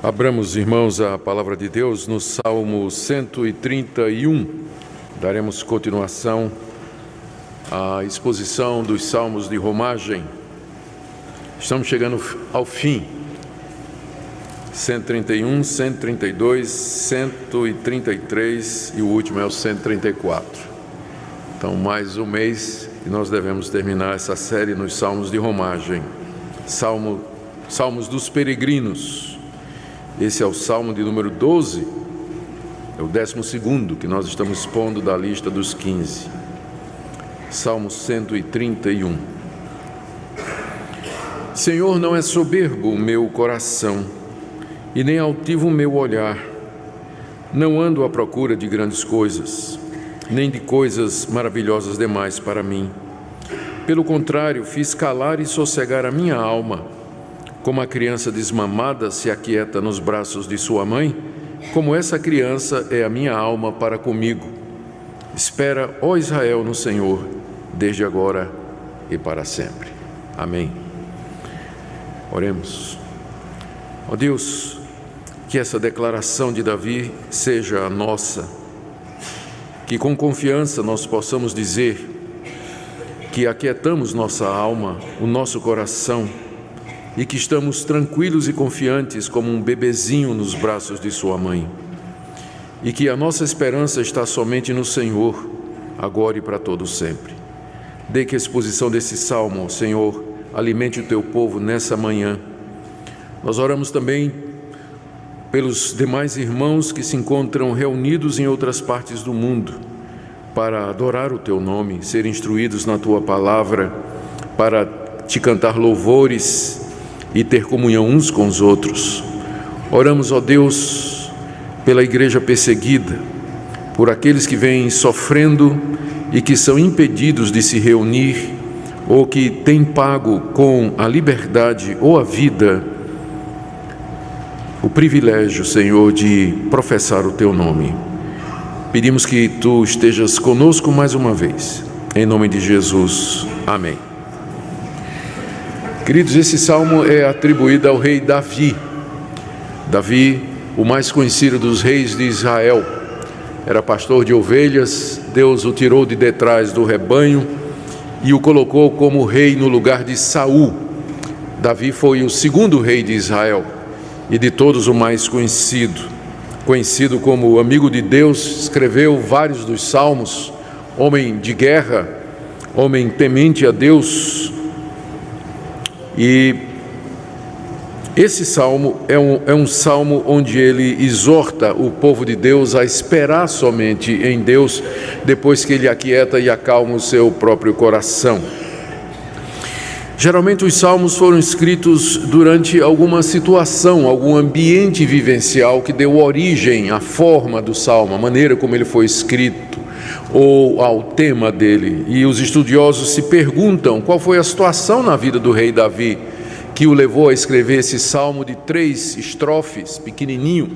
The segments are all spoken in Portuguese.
Abramos, irmãos, a palavra de Deus no Salmo 131. Daremos continuação à exposição dos Salmos de Romagem. Estamos chegando ao fim. 131, 132, 133 e o último é o 134. Então, mais um mês e nós devemos terminar essa série nos Salmos de Romagem. Salmos dos Peregrinos. Esse é o Salmo de número 12, é o 12º que nós estamos expondo da lista dos 15. Salmo 131. Senhor, não é soberbo o meu coração, e nem altivo o meu olhar. Não ando à procura de grandes coisas, nem de coisas maravilhosas demais para mim. Pelo contrário, fiz calar e sossegar a minha alma. Como a criança desmamada se aquieta nos braços de sua mãe, como essa criança é a minha alma para comigo. Espera, ó Israel, no Senhor, desde agora e para sempre. Amém. Oremos. Ó Deus, que essa declaração de Davi seja a nossa, que com confiança nós possamos dizer que aquietamos nossa alma, o nosso coração, e que estamos tranquilos e confiantes como um bebezinho nos braços de sua mãe, e que a nossa esperança está somente no Senhor, agora e para todo sempre. Dê que a exposição desse salmo, Senhor, alimente o teu povo nessa manhã. Nós oramos também pelos demais irmãos que se encontram reunidos em outras partes do mundo para adorar o teu nome, ser instruídos na tua palavra, para te cantar louvores e ter comunhão uns com os outros. Oramos, ó Deus, pela igreja perseguida, por aqueles que vêm sofrendo e que são impedidos de se reunir, ou que têm pago com a liberdade ou a vida o privilégio, Senhor, de professar o teu nome. Pedimos que tu estejas conosco mais uma vez. Em nome de Jesus. Amém. Queridos, esse salmo é atribuído ao rei Davi. Davi, o mais conhecido dos reis de Israel, era pastor de ovelhas. Deus o tirou de detrás do rebanho e o colocou como rei no lugar de Saul. Davi foi o segundo rei de Israel e de todos o mais conhecido. Conhecido como amigo de Deus, escreveu vários dos salmos, homem de guerra, homem temente a Deus. E esse salmo é um salmo onde ele exorta o povo de Deus a esperar somente em Deus, depois que ele aquieta e acalma o seu próprio coração. Geralmente os salmos foram escritos durante alguma situação, algum ambiente vivencial que deu origem à forma do salmo, a maneira como ele foi escrito, ou ao tema dele. E os estudiosos se perguntam qual foi a situação na vida do rei Davi que o levou a escrever esse salmo de 3 estrofes, pequenininho.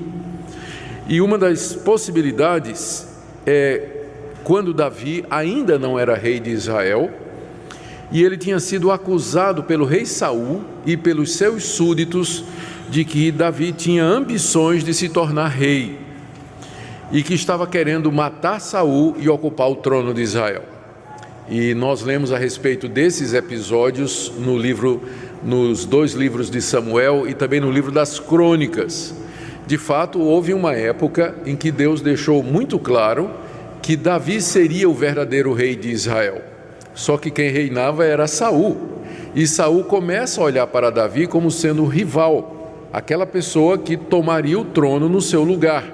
E uma das possibilidades é quando Davi ainda não era rei de Israel e ele tinha sido acusado pelo rei Saul e pelos seus súditos de que Davi tinha ambições de se tornar rei e que estava querendo matar Saul e ocupar o trono de Israel. E nós lemos a respeito desses episódios nos 2 livros de Samuel e também no livro das Crônicas. De fato, houve uma época em que Deus deixou muito claro que Davi seria o verdadeiro rei de Israel. Só que quem reinava era Saul. E Saul começa a olhar para Davi como sendo o rival, aquela pessoa que tomaria o trono no seu lugar.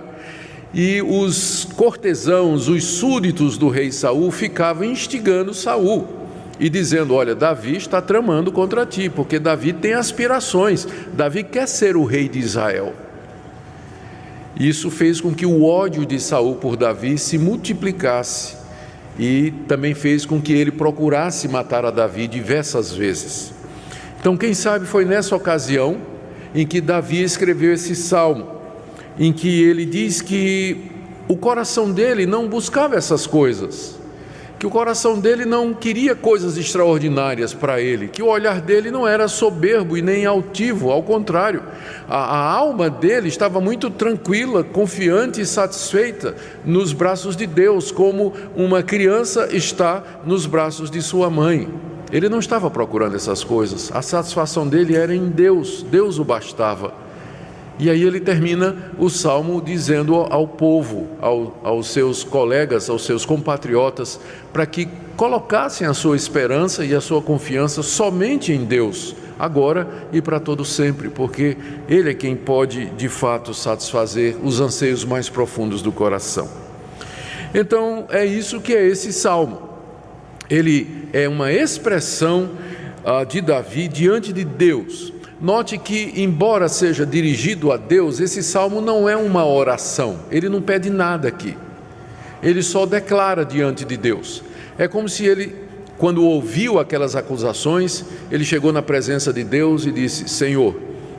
E os cortesãos, os súditos do rei Saul ficavam instigando Saul e dizendo: olha, Davi está tramando contra ti, porque Davi tem aspirações, Davi quer ser o rei de Israel. Isso fez com que o ódio de Saul por Davi se multiplicasse e também fez com que ele procurasse matar a Davi diversas vezes. Então, quem sabe foi nessa ocasião em que Davi escreveu esse salmo, em que ele diz que o coração dele não buscava essas coisas, que o coração dele não queria coisas extraordinárias para ele, que o olhar dele não era soberbo e nem altivo, ao contrário, a alma dele estava muito tranquila, confiante e satisfeita nos braços de Deus, como uma criança está nos braços de sua mãe. Ele não estava procurando essas coisas, a satisfação dele era em Deus, Deus o bastava. E aí ele termina o salmo dizendo ao povo, aos seus colegas, aos seus compatriotas, para que colocassem a sua esperança e a sua confiança somente em Deus, agora e para todo sempre, porque Ele é quem pode de fato satisfazer os anseios mais profundos do coração. Então é isso que é esse salmo. Ele é uma expressão de Davi diante de Deus. Note que, embora seja dirigido a Deus, esse salmo não é uma oração, ele não pede nada aqui, ele só declara diante de Deus. É como se ele, quando ouviu aquelas acusações, ele chegou na presença de Deus e disse: Senhor,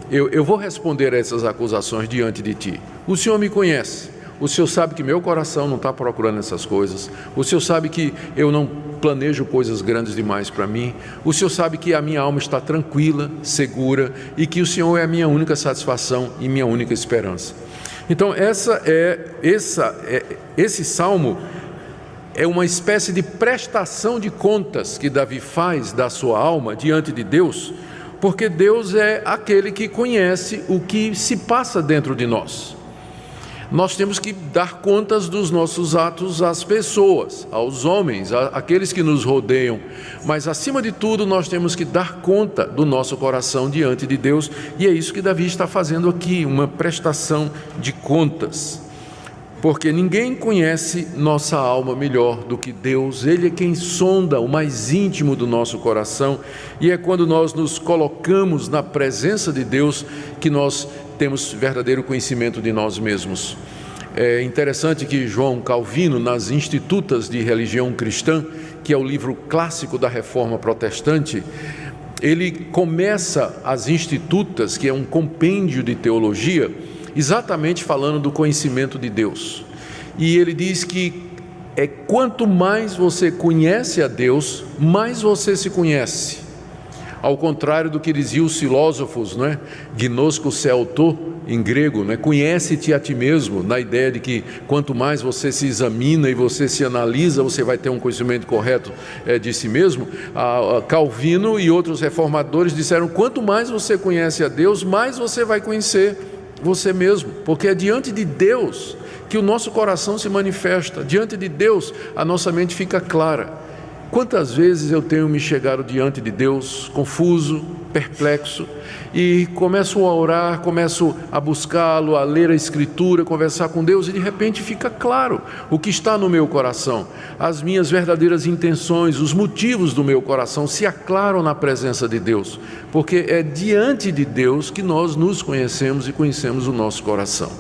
eu vou responder a essas acusações diante de Ti. O Senhor me conhece, o Senhor sabe que meu coração não está procurando essas coisas, o Senhor sabe que eu não planejo coisas grandes demais para mim, o Senhor sabe que a minha alma está tranquila, segura, e que o Senhor é a minha única satisfação e minha única esperança. Então esse salmo é uma espécie de prestação de contas que Davi faz da sua alma diante de Deus, porque Deus é aquele que conhece o que se passa dentro de nós. Nós temos que dar contas dos nossos atos às pessoas, aos homens, àqueles que nos rodeiam, mas acima de tudo nós temos que dar conta do nosso coração diante de Deus, e é isso que Davi está fazendo aqui, uma prestação de contas, porque ninguém conhece nossa alma melhor do que Deus. Ele é quem sonda o mais íntimo do nosso coração, e é quando nós nos colocamos na presença de Deus que nós temos verdadeiro conhecimento de nós mesmos. É interessante que João Calvino, nas Institutas de Religião Cristã, que é o livro clássico da Reforma Protestante, ele começa as Institutas, que é um compêndio de teologia, exatamente falando do conhecimento de Deus. E ele diz que quanto mais você conhece a Deus, mais você se conhece. Ao contrário do que diziam os filósofos, não é? Gnosko se auto, em grego, não é? Conhece-te a ti mesmo, na ideia de que quanto mais você se examina e você se analisa, você vai ter um conhecimento correto de si mesmo. Calvino e outros reformadores disseram: quanto mais você conhece a Deus, mais você vai conhecer você mesmo, porque é diante de Deus que o nosso coração se manifesta, diante de Deus a nossa mente fica clara. Quantas vezes eu tenho me chegado diante de Deus confuso, perplexo, e começo a orar, começo a buscá-lo, a ler a Escritura, conversar com Deus, e de repente fica claro o que está no meu coração, as minhas verdadeiras intenções, os motivos do meu coração se aclaram na presença de Deus, porque é diante de Deus que nós nos conhecemos e conhecemos o nosso coração.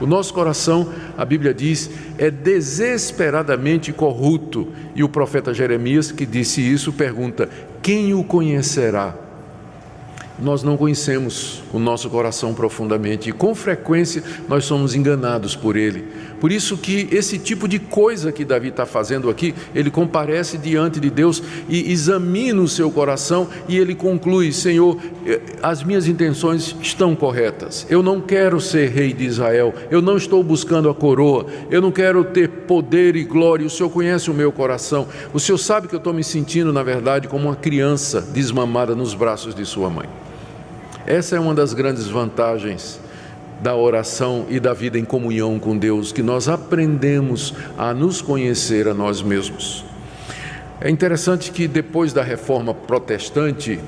O nosso coração, a Bíblia diz, é desesperadamente corrupto. E o profeta Jeremias, que disse isso, pergunta: quem o conhecerá? Nós não conhecemos o nosso coração profundamente, e com frequência nós somos enganados por ele. Por isso que esse tipo de coisa que Davi está fazendo aqui, ele comparece diante de Deus e examina o seu coração, e ele conclui: Senhor, as minhas intenções estão corretas, eu não quero ser rei de Israel, eu não estou buscando a coroa, eu não quero ter poder e glória, o Senhor conhece o meu coração, o Senhor sabe que eu estou me sentindo, na verdade, como uma criança desmamada nos braços de sua mãe. Essa é uma das grandes vantagens da oração e da vida em comunhão com Deus, que nós aprendemos a nos conhecer a nós mesmos. É interessante que depois da Reforma Protestante,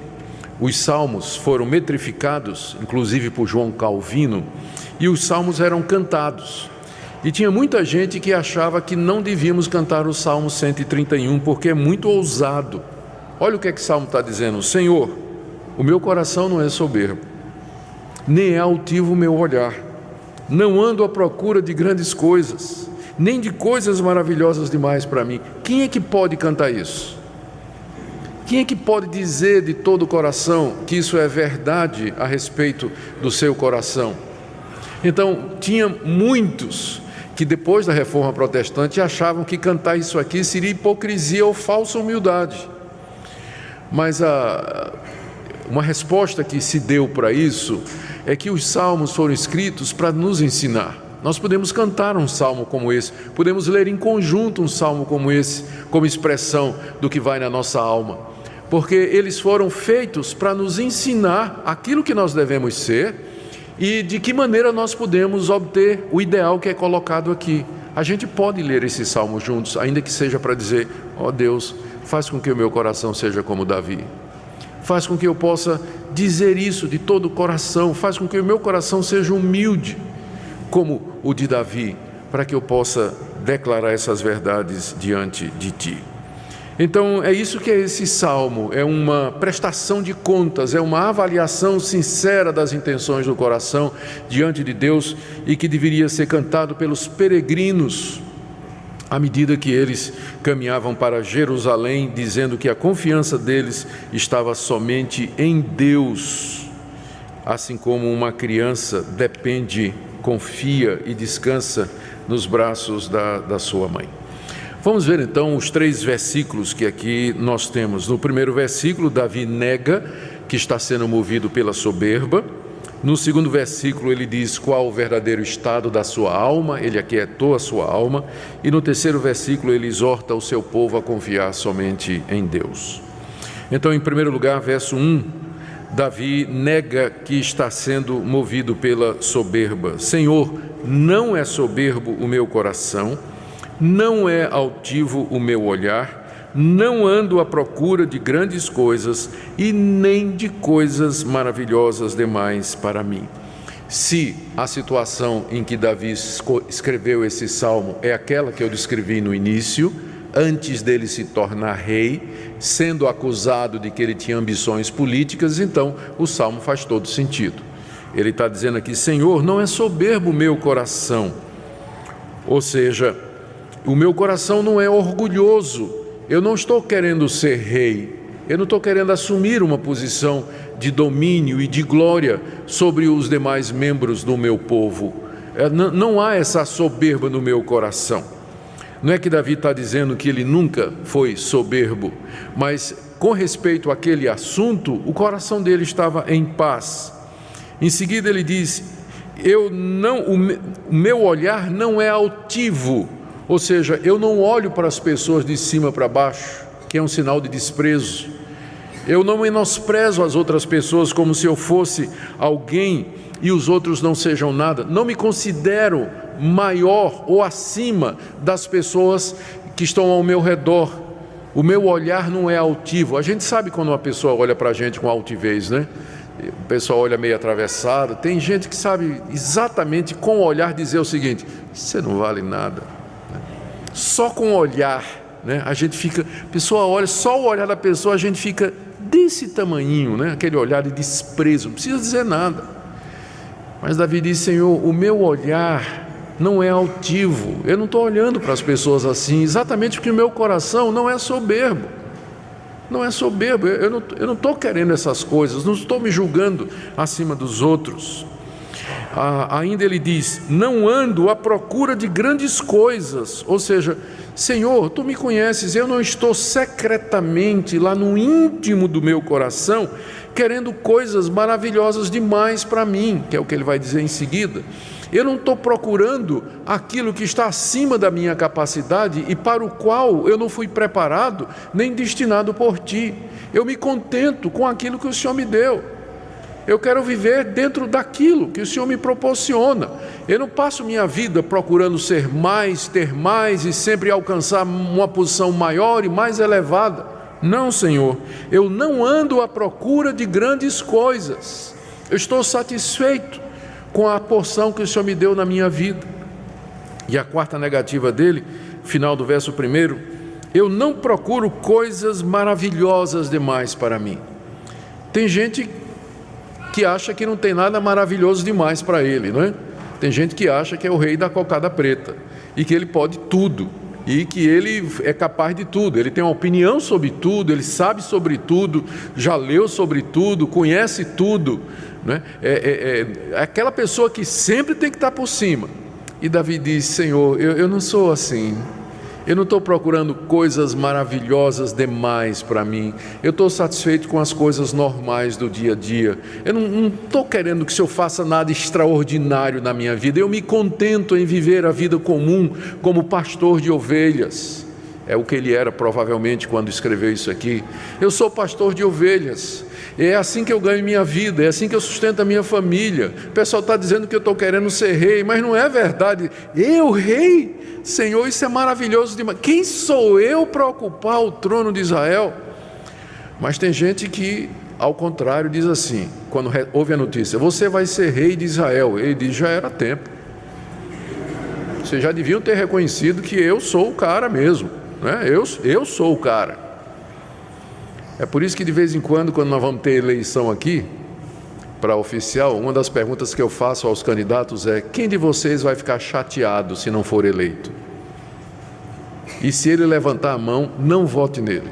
os salmos foram metrificados, inclusive por João Calvino, e os salmos eram cantados. E tinha muita gente que achava que não devíamos cantar o Salmo 131, porque é muito ousado. Olha o que o Salmo está dizendo: Senhor, o meu coração não é soberbo, nem é altivo o meu olhar, não ando à procura de grandes coisas, nem de coisas maravilhosas demais para mim. Quem é que pode cantar isso? Quem é que pode dizer de todo o coração que isso é verdade a respeito do seu coração? Então, tinha muitos que depois da Reforma Protestante achavam que cantar isso aqui seria hipocrisia ou falsa humildade. Mas uma resposta que se deu para isso é que os salmos foram escritos para nos ensinar. Nós podemos cantar um salmo como esse, podemos ler em conjunto um salmo como esse, como expressão do que vai na nossa alma, porque eles foram feitos para nos ensinar aquilo que nós devemos ser e de que maneira nós podemos obter o ideal que é colocado aqui. A gente pode ler esse salmo juntos, ainda que seja para dizer: ó Deus, faz com que o meu coração seja como Davi. Faz com que eu possa dizer isso de todo o coração. Faz com que o meu coração seja humilde, como o de Davi, para que eu possa declarar essas verdades diante de Ti. Então, é isso que é esse salmo. É uma prestação de contas, é uma avaliação sincera das intenções do coração diante de Deus e que deveria ser cantado pelos peregrinos à medida que eles caminhavam para Jerusalém, dizendo que a confiança deles estava somente em Deus, assim como uma criança depende, confia e descansa nos braços da sua mãe. Vamos ver então os 3 versículos que aqui nós temos. No primeiro versículo, Davi nega que está sendo movido pela soberba. No segundo versículo, ele diz qual o verdadeiro estado da sua alma, ele aquietou a sua alma. E no terceiro versículo, ele exorta o seu povo a confiar somente em Deus. Então, em primeiro lugar, verso 1, Davi nega que está sendo movido pela soberba. Senhor, não é soberbo o meu coração, não é altivo o meu olhar, não ando à procura de grandes coisas e nem de coisas maravilhosas demais para mim. Se a situação em que Davi escreveu esse salmo é aquela que eu descrevi no início, antes dele se tornar rei, sendo acusado de que ele tinha ambições políticas, então o salmo faz todo sentido. Ele está dizendo aqui: Senhor, não é soberbo o meu coração, ou seja, o meu coração não é orgulhoso. Eu não estou querendo ser rei, eu não estou querendo assumir uma posição de domínio e de glória sobre os demais membros do meu povo. Não há essa soberba no meu coração. Não é que Davi está dizendo que ele nunca foi soberbo, mas com respeito àquele assunto, o coração dele estava em paz. Em seguida ele diz: o meu olhar não é altivo. Ou seja, eu não olho para as pessoas de cima para baixo, que é um sinal de desprezo. Eu não menosprezo as outras pessoas como se eu fosse alguém e os outros não sejam nada. Não me considero maior ou acima das pessoas que estão ao meu redor. O meu olhar não é altivo. A gente sabe quando uma pessoa olha para a gente com altivez, né? O pessoal olha meio atravessado. Tem gente que sabe exatamente com o olhar dizer o seguinte: você não vale nada. Só com o olhar, né, a gente fica, a pessoa olha, só o olhar da pessoa a gente fica desse tamanhinho, né, aquele olhar de desprezo, não precisa dizer nada. Mas Davi diz: Senhor, o meu olhar não é altivo, eu não estou olhando para as pessoas assim, exatamente porque o meu coração não é soberbo. Não é soberbo, eu não estou querendo essas coisas, não estou me julgando acima dos outros. Ainda ele diz: não ando à procura de grandes coisas, ou seja, Senhor, Tu me conheces, eu não estou secretamente lá no íntimo do meu coração querendo coisas maravilhosas demais para mim, que é o que ele vai dizer em seguida. Eu não estou procurando aquilo que está acima da minha capacidade e para o qual eu não fui preparado nem destinado por Ti. Eu me contento com aquilo que o Senhor me deu. Eu quero viver dentro daquilo que o Senhor me proporciona. Eu não passo minha vida procurando ser mais, ter mais e sempre alcançar uma posição maior e mais elevada. Não, Senhor, eu não ando à procura de grandes coisas. Eu estou satisfeito com a porção que o Senhor me deu na minha vida. E a quarta negativa dele, final do verso 1, eu não procuro coisas maravilhosas demais para mim. Tem gente que acha que não tem nada maravilhoso demais para ele, não é? Tem gente que acha que é o rei da cocada preta e que ele pode tudo e que ele é capaz de tudo, ele tem uma opinião sobre tudo, ele sabe sobre tudo, já leu sobre tudo, conhece tudo, né? É aquela pessoa que sempre tem que estar por cima, E Davi diz: Senhor, eu não sou assim. Eu não estou procurando coisas maravilhosas demais para mim. Eu estou satisfeito com as coisas normais do dia a dia. Eu não estou querendo que o Senhor faça nada extraordinário na minha vida. Eu me contento em viver a vida comum como pastor de ovelhas. É o que ele era provavelmente quando escreveu isso aqui. Eu sou pastor de ovelhas. É assim que eu ganho minha vida, é assim que eu sustento a minha família. O pessoal está dizendo que eu estou querendo ser rei, mas não é verdade. Eu, rei? Senhor, isso é maravilhoso demais. Quem sou eu para ocupar o trono de Israel? Mas tem gente que, ao contrário, diz assim, quando ouve a notícia: você vai ser rei de Israel. Ele diz: já era tempo. Vocês já deviam ter reconhecido que eu sou o cara mesmo, né? Eu sou o cara. É por isso que de vez em quando nós vamos ter eleição aqui, para oficial, uma das perguntas que eu faço aos candidatos é: quem de vocês vai ficar chateado se não for eleito? E se ele levantar a mão, não vote nele,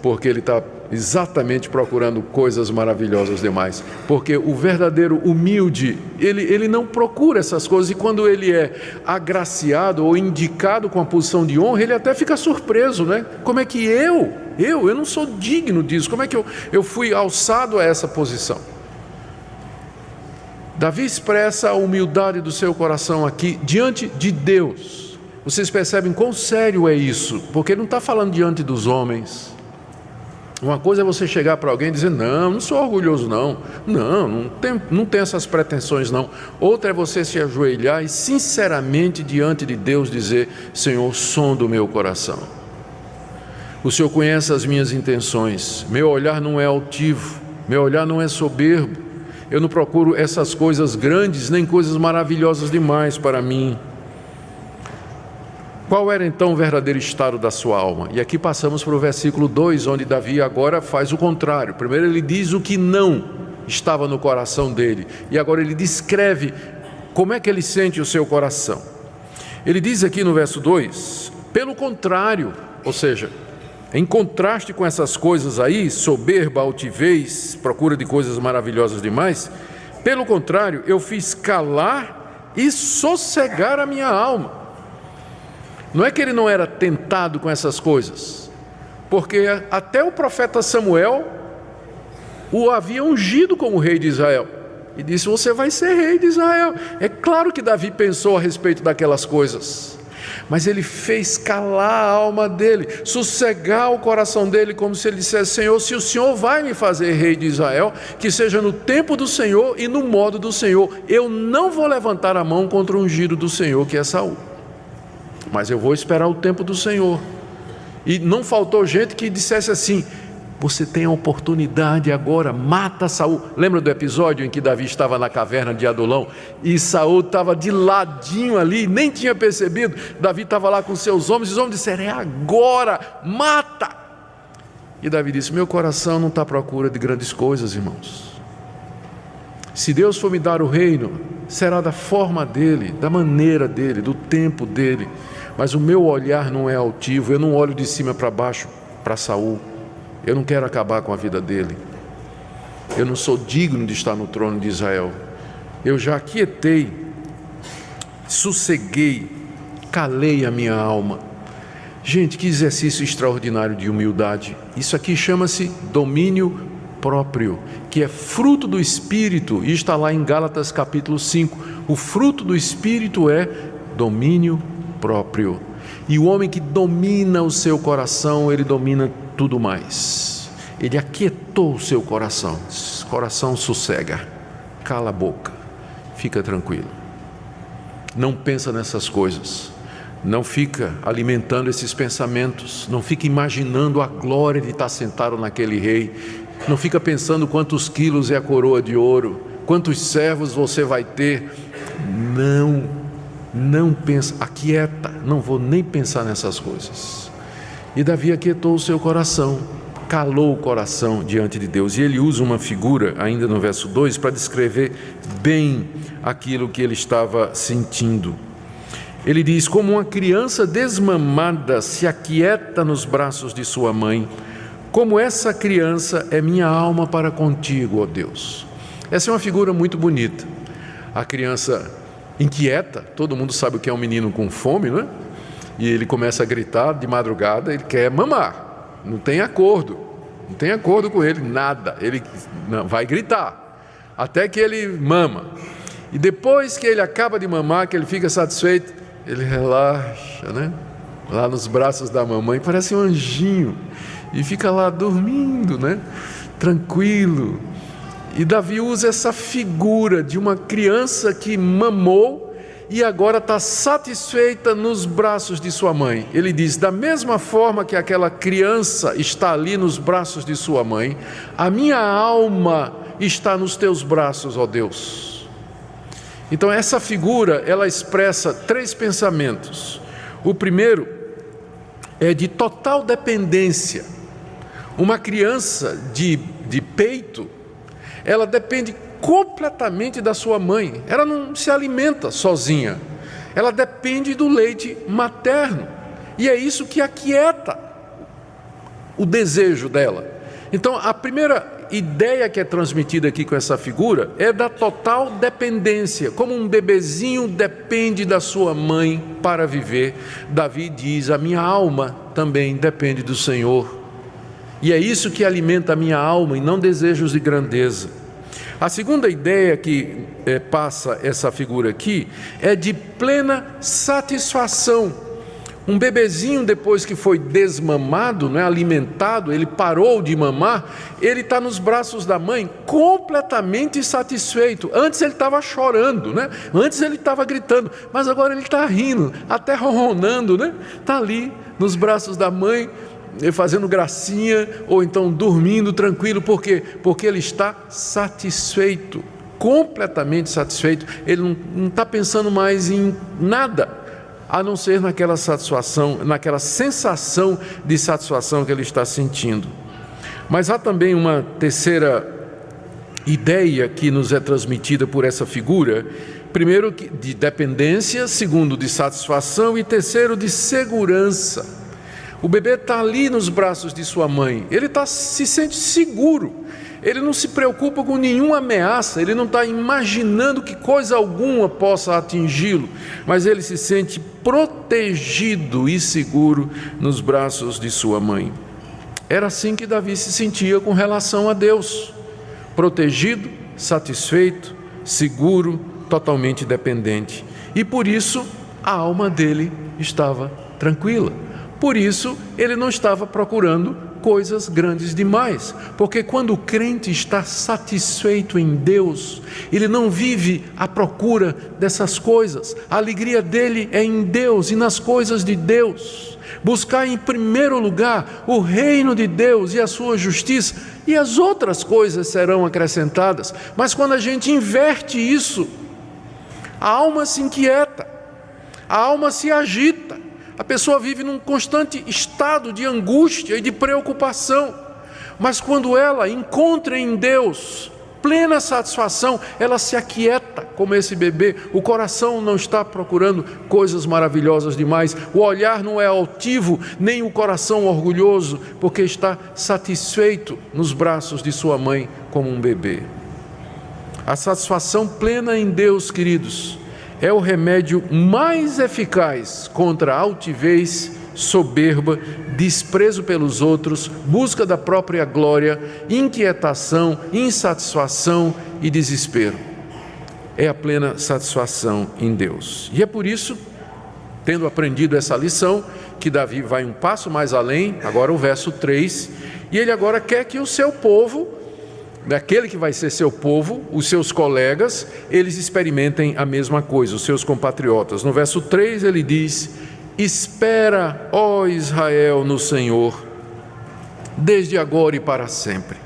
porque ele está exatamente procurando coisas maravilhosas demais. Porque o verdadeiro humilde, ele não procura essas coisas, e quando ele é agraciado ou indicado com a posição de honra, ele até fica surpreso, né? Como é que eu não sou digno disso? Como é que eu fui alçado a essa posição? Davi expressa a humildade do seu coração aqui diante de Deus. Vocês percebem quão sério é isso? Porque ele não está falando diante dos homens. Uma coisa é você chegar para alguém e dizer: não sou orgulhoso não tenho essas pretensões não. Outra é você se ajoelhar e sinceramente diante de Deus dizer: Senhor, sonda o meu coração. O Senhor conhece as minhas intenções, meu olhar não é altivo, meu olhar não é soberbo, eu não procuro essas coisas grandes, nem coisas maravilhosas demais para mim. Qual era então o verdadeiro estado da sua alma? E aqui passamos para o versículo 2, onde Davi agora faz o contrário. Primeiro ele diz o que não estava no coração dele, e agora ele descreve como é que ele sente o seu coração. Ele diz aqui no verso 2, pelo contrário, ou seja, em contraste com essas coisas aí, soberba, altivez, procura de coisas maravilhosas demais, pelo contrário, eu fiz calar e sossegar a minha alma. Não é que ele não era tentado com essas coisas, porque até o profeta Samuel o havia ungido como rei de Israel, e disse: você vai ser rei de Israel. É claro que Davi pensou a respeito daquelas coisas, mas ele fez calar a alma dele, sossegar o coração dele, como se ele dissesse: Senhor, se o Senhor vai me fazer rei de Israel, que seja no tempo do Senhor e no modo do Senhor. Eu não vou levantar a mão contra o ungido do Senhor, que é Saul, mas eu vou esperar o tempo do Senhor. E não faltou gente que dissesse assim: você tem a oportunidade agora, mata Saul. Lembra do episódio em que Davi estava na caverna de Adulão e Saul estava de ladinho ali, nem tinha percebido? Davi estava lá com seus homens, e os homens disseram: é agora, mata. E Davi disse: meu coração não está à procura de grandes coisas, irmãos. Se Deus for me dar o reino, será da forma dele, da maneira dele, do tempo dele. Mas o meu olhar não é altivo, eu não olho de cima para baixo para Saul. Eu não quero acabar com a vida dele. Eu não sou digno de estar no trono de Israel. Eu já aquietei, sosseguei, calei a minha alma. Gente, que exercício extraordinário de humildade. Isso aqui chama-se domínio próprio, que é fruto do Espírito, e está lá em Gálatas capítulo 5. O fruto do Espírito é domínio próprio. E o homem que domina o seu coração, ele domina tudo mais. Ele aquietou o seu coração. Coração, sossega, cala a boca, fica tranquilo. Não pensa nessas coisas. Não fica alimentando esses pensamentos. Não fica imaginando a glória de estar sentado naquele rei. Não fica pensando quantos quilos é a coroa de ouro, quantos servos você vai ter. Não pensa, aquieta, não vou nem pensar nessas coisas. E Davi aquietou o seu coração, calou o coração diante de Deus. E ele usa uma figura, ainda no verso 2, para descrever bem aquilo que ele estava sentindo. Ele diz: como uma criança desmamada se aquieta nos braços de sua mãe, como essa criança é minha alma para contigo, ó Deus. Essa é uma figura muito bonita. A criança inquieta. Todo mundo sabe o que é um menino com fome, não é? E ele começa a gritar de madrugada, ele quer mamar, não tem acordo com ele, nada, ele não, vai gritar, até que ele mama, e depois que ele acaba de mamar, que ele fica satisfeito, ele relaxa, né? Lá nos braços da mamãe, parece um anjinho, e fica lá dormindo, né? Tranquilo. E Davi usa essa figura de uma criança que mamou e agora está satisfeita nos braços de sua mãe. Ele diz: da mesma forma que aquela criança está ali nos braços de sua mãe, a minha alma está nos teus braços, ó Deus. Então essa figura, ela expressa 3 pensamentos. O primeiro é de total dependência. Uma criança de peito, ela depende completamente da sua mãe, ela não se alimenta sozinha, ela depende do leite materno, e é isso que aquieta o desejo dela. Então a primeira ideia que é transmitida aqui com essa figura é da total dependência, como um bebezinho depende da sua mãe para viver. Davi diz: a minha alma também depende do Senhor, e é isso que alimenta a minha alma, e não desejos de grandeza. A segunda ideia que passa essa figura aqui é de plena satisfação. Um bebezinho, depois que foi desmamado, né, alimentado, ele parou de mamar, ele está nos braços da mãe completamente satisfeito. Antes ele estava chorando, né? Antes ele estava gritando, mas agora ele está rindo, até ronronando, né? Está ali nos braços da mãe, fazendo gracinha, ou então dormindo tranquilo. Por quê? Porque ele está satisfeito, completamente satisfeito. Ele não está pensando mais em nada, a não ser naquela satisfação, naquela sensação de satisfação que ele está sentindo. Mas há também uma terceira ideia que nos é transmitida por essa figura. Primeiro, de dependência; segundo, de satisfação; e terceiro, de segurança. O bebê está ali nos braços de sua mãe, ele se sente seguro, ele não se preocupa com nenhuma ameaça, ele não está imaginando que coisa alguma possa atingi-lo, mas ele se sente protegido e seguro nos braços de sua mãe. Era assim que Davi se sentia com relação a Deus: protegido, satisfeito, seguro, totalmente dependente. E por isso a alma dele estava tranquila. Por isso, ele não estava procurando coisas grandes demais, porque quando o crente está satisfeito em Deus, ele não vive à procura dessas coisas. A alegria dele é em Deus e nas coisas de Deus. Buscar em primeiro lugar o reino de Deus e a sua justiça, e as outras coisas serão acrescentadas. Mas quando a gente inverte isso, a alma se inquieta, a alma se agita. A pessoa vive num constante estado de angústia e de preocupação. Mas quando ela encontra em Deus plena satisfação, ela se aquieta como esse bebê. O coração não está procurando coisas maravilhosas demais. O olhar não é altivo, nem o coração orgulhoso, porque está satisfeito nos braços de sua mãe como um bebê. A satisfação plena em Deus, queridos, é o remédio mais eficaz contra a altivez, soberba, desprezo pelos outros, busca da própria glória, inquietação, insatisfação e desespero. É a plena satisfação em Deus. E é por isso, tendo aprendido essa lição, que Davi vai um passo mais além, agora o verso 3, e ele agora quer que o seu povo, daquele que vai ser seu povo, os seus colegas, eles experimentem a mesma coisa, os seus compatriotas. No verso 3 ele diz: espera, ó Israel, no Senhor, desde agora e para sempre.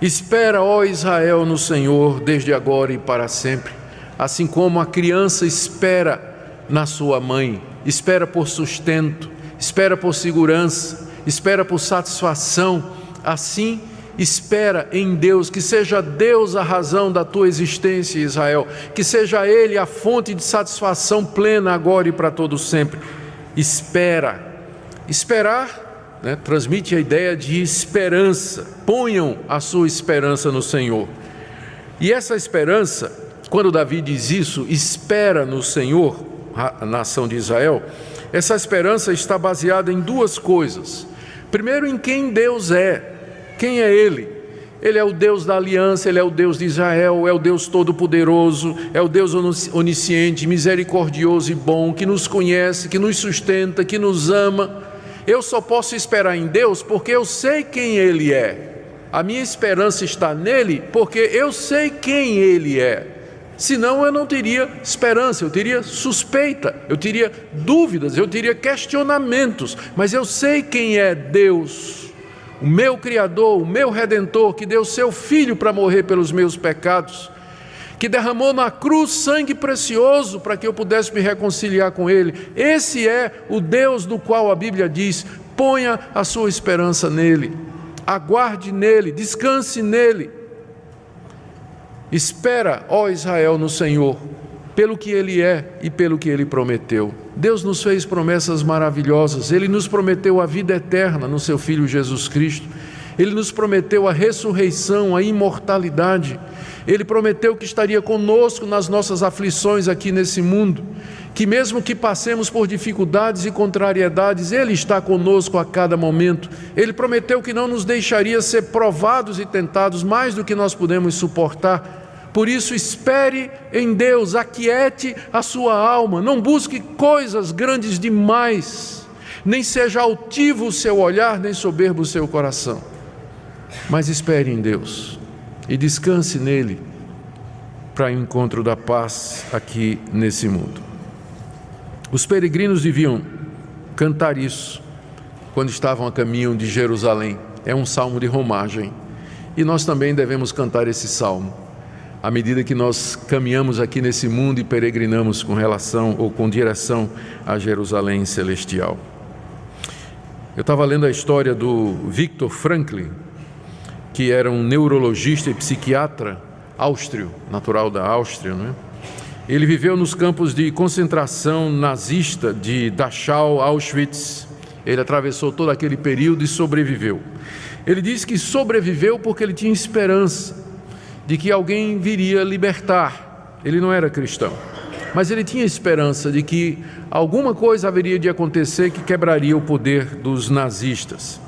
Espera, ó Israel, no Senhor, desde agora e para sempre. Assim como a criança espera na sua mãe, espera por sustento, espera por segurança, espera por satisfação, assim espera em Deus, que seja Deus a razão da tua existência, Israel, que seja Ele a fonte de satisfação plena agora e para todo sempre. Espera. Esperar, né, transmite a ideia de esperança. Ponham a sua esperança no Senhor. E essa esperança, quando Davi diz isso, espera no Senhor, a nação de Israel, essa esperança está baseada em duas coisas. Primeiro, em quem Deus é. Quem é Ele? Ele é o Deus da aliança, Ele é o Deus de Israel, é o Deus todo-poderoso, é o Deus onisciente, misericordioso e bom, que nos conhece, que nos sustenta, que nos ama. Eu só posso esperar em Deus porque eu sei quem Ele é. A minha esperança está nele porque eu sei quem Ele é. Senão eu não teria esperança, eu teria suspeita, eu teria dúvidas, eu teria questionamentos. Mas eu sei quem é Deus, o meu Criador, o meu Redentor, que deu seu Filho para morrer pelos meus pecados, que derramou na cruz sangue precioso para que eu pudesse me reconciliar com Ele. Esse é o Deus do qual a Bíblia diz: ponha a sua esperança nele, aguarde nele, descanse nele. Espera, ó Israel, no Senhor, pelo que Ele é e pelo que Ele prometeu. Deus nos fez promessas maravilhosas. Ele nos prometeu a vida eterna no seu Filho Jesus Cristo. Ele nos prometeu a ressurreição, a imortalidade. Ele prometeu que estaria conosco nas nossas aflições aqui nesse mundo, que mesmo que passemos por dificuldades e contrariedades, Ele está conosco a cada momento. Ele prometeu que não nos deixaria ser provados e tentados mais do que nós podemos suportar. Por isso, espere em Deus, aquiete a sua alma, não busque coisas grandes demais, nem seja altivo o seu olhar, nem soberbo o seu coração, mas espere em Deus e descanse nele para o encontro da paz aqui nesse mundo. Os peregrinos deviam cantar isso quando estavam a caminho de Jerusalém. É um salmo de romagem e nós também devemos cantar esse salmo à medida que nós caminhamos aqui nesse mundo e peregrinamos com relação ou com direção a Jerusalém celestial. Eu estava lendo a história do Viktor Frankl, que era um neurologista e psiquiatra áustrio, natural da Áustria, não é? Ele viveu nos campos de concentração nazista de Dachau, Auschwitz. Ele atravessou todo aquele período e sobreviveu. Ele disse que sobreviveu porque ele tinha esperança de que alguém viria libertar. Ele não era cristão, mas ele tinha esperança de que alguma coisa haveria de acontecer que quebraria o poder dos nazistas.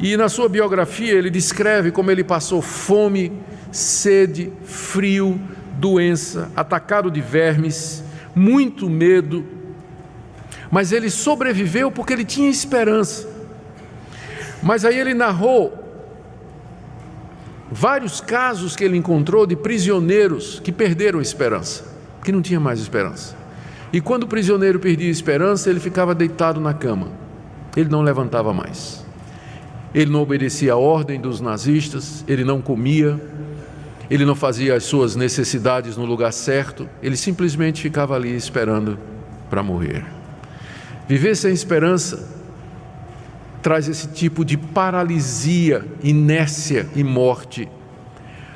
E na sua biografia ele descreve como ele passou fome, sede, frio, doença, atacado de vermes, muito medo, mas ele sobreviveu porque ele tinha esperança. Mas aí ele narrou vários casos que ele encontrou de prisioneiros que perderam a esperança, que não tinha mais esperança. E quando o prisioneiro perdia a esperança, ele ficava deitado na cama, ele não levantava mais. Ele não obedecia a ordem dos nazistas, ele não comia, ele não fazia as suas necessidades no lugar certo, ele simplesmente ficava ali esperando para morrer. Viver sem esperança traz esse tipo de paralisia, inércia e morte.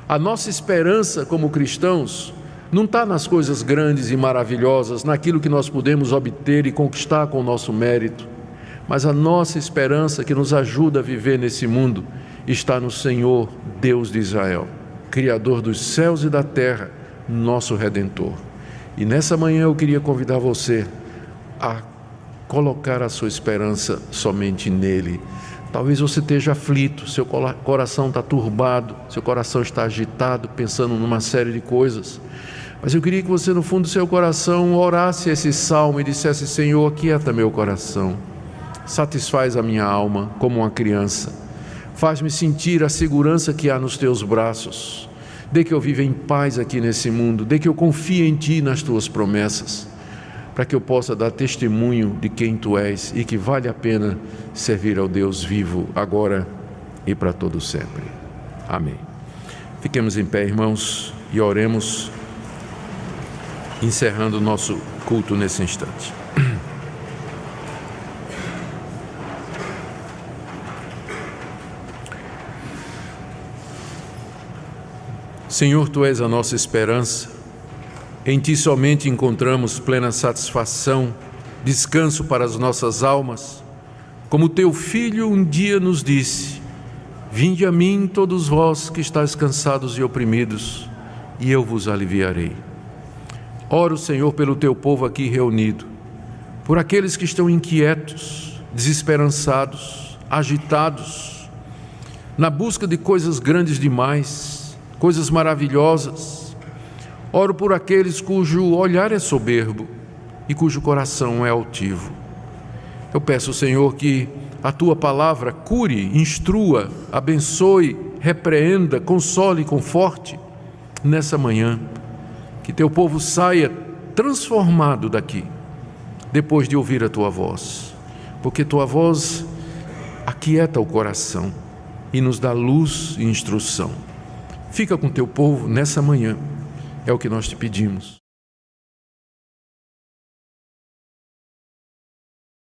A nossa esperança como cristãos não está nas coisas grandes e maravilhosas, naquilo que nós podemos obter e conquistar com o nosso mérito, mas a nossa esperança que nos ajuda a viver nesse mundo está no Senhor, Deus de Israel, Criador dos céus e da terra, nosso Redentor. E nessa manhã eu queria convidar você a colocar a sua esperança somente nele. Talvez você esteja aflito, seu coração está turbado, seu coração está agitado, pensando numa série de coisas, mas eu queria que você no fundo do seu coração orasse esse salmo e dissesse: Senhor, aquieta meu coração, satisfaz a minha alma como uma criança, faz-me sentir a segurança que há nos teus braços, dê que eu viva em paz aqui nesse mundo, dê que eu confie em ti, nas tuas promessas, para que eu possa dar testemunho de quem tu és e que vale a pena servir ao Deus vivo, agora e para todo sempre. Amém. Fiquemos em pé, irmãos, e oremos, encerrando o nosso culto nesse instante. Senhor, tu és a nossa esperança. Em Ti somente encontramos plena satisfação, descanso para as nossas almas. Como Teu Filho um dia nos disse: vinde a mim todos vós que estáis cansados e oprimidos, e eu vos aliviarei. Oro, Senhor, pelo teu povo aqui reunido, por aqueles que estão inquietos, desesperançados, agitados, na busca de coisas grandes demais, coisas maravilhosas. Oro por aqueles cujo olhar é soberbo e cujo coração é altivo. Eu peço, Senhor, que a tua palavra cure, instrua, abençoe, repreenda, console e conforte nessa manhã. Que teu povo saia transformado daqui, depois de ouvir a tua voz, porque tua voz aquieta o coração e nos dá luz e instrução. Fica com teu povo nessa manhã, é o que nós te pedimos.